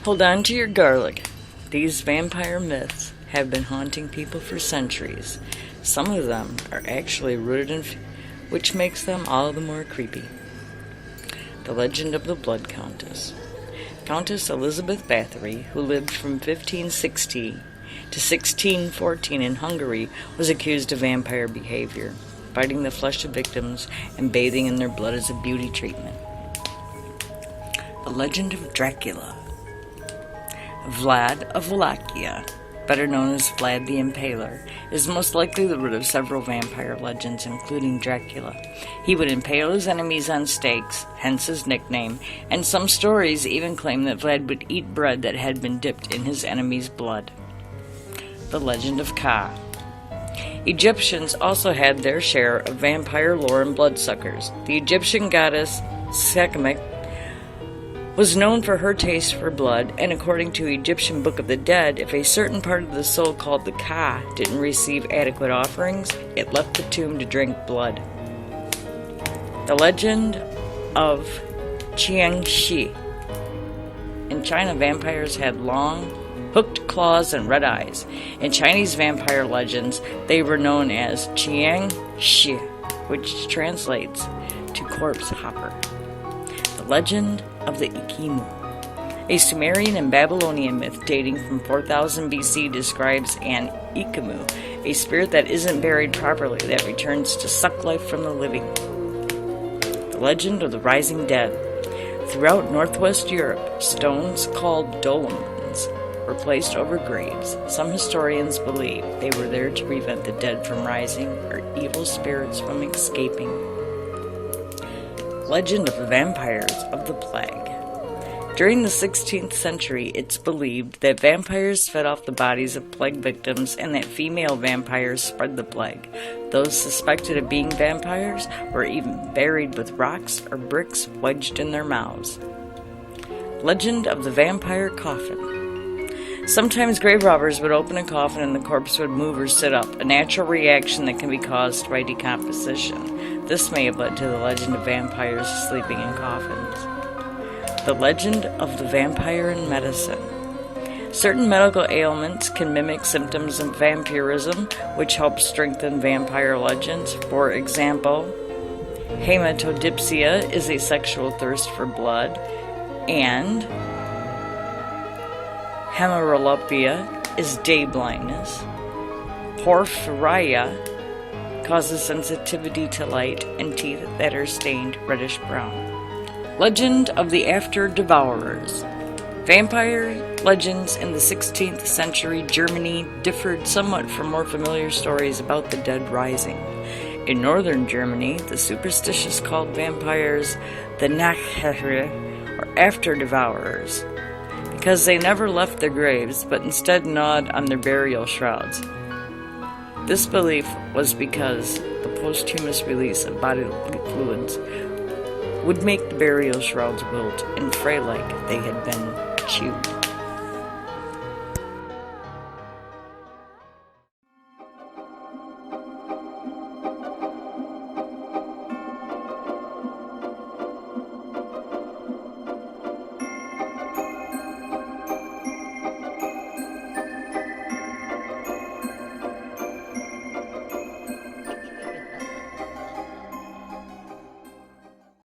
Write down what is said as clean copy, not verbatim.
Hold on to your garlic. These vampire myths have been haunting people for centuries. Some of them are actually rooted in which makes them all the more creepy. The legend of the Blood Countess. Countess Elizabeth Bathory, who lived from 1560 to 1614 in Hungary, was accused of vampire behavior, biting the flesh of victims and bathing in their blood as a beauty treatment. The legend of Dracula. Vlad of Wallachia, better known as Vlad the Impaler, is most likely the root of several vampire legends, including Dracula. He would impale his enemies on stakes, hence his nickname, and some stories even claim that Vlad would eat bread that had been dipped in his enemy's blood. The legend of Ka. Egyptians also had their share of vampire lore and bloodsuckers. The Egyptian goddess Sekhmet was known for her taste for blood, and according to Egyptian Book of the Dead, if a certain part of the soul called the Ka didn't receive adequate offerings, it left the tomb to drink blood. The legend of Qiangxi. In China, vampires had long, hooked claws and red eyes. In Chinese vampire legends, they were known as Qiangxi, which translates to corpse hopper. The legend of the Ikimu. A Sumerian and Babylonian myth dating from 4000 BC describes an Ikimu, a spirit that isn't buried properly that returns to suck life from the living. The legend of the Rising Dead. Throughout northwest Europe, stones called dolmens were placed over graves. Some historians believe they were there to prevent the dead from rising or evil spirits from escaping. Legend of the Vampires of the Plague. During the 16th century, it's believed that vampires fed off the bodies of plague victims and that female vampires spread the plague. Those suspected of being vampires were even buried with rocks or bricks wedged in their mouths. Legend of the Vampire Coffin. Sometimes grave robbers would open a coffin and the corpse would move or sit up, a natural reaction that can be caused by decomposition. This may have led to the legend of vampires sleeping in coffins. The legend of the vampire in medicine. Certain medical ailments can mimic symptoms of vampirism, which helps strengthen vampire legends. For example, hematodipsia is a sexual thirst for blood, and hemerolopia is day blindness. Porphyria causes sensitivity to light and teeth that are stained reddish-brown. Legend of the After Devourers. Vampire legends in the 16th century Germany differed somewhat from more familiar stories about the dead rising. In northern Germany, the superstitious called vampires the Nachher, or After Devourers, because they never left their graves but instead gnawed on their burial shrouds. This belief was because the posthumous release of bodily fluids would make the burial shrouds wilt and fray like they had been chewed.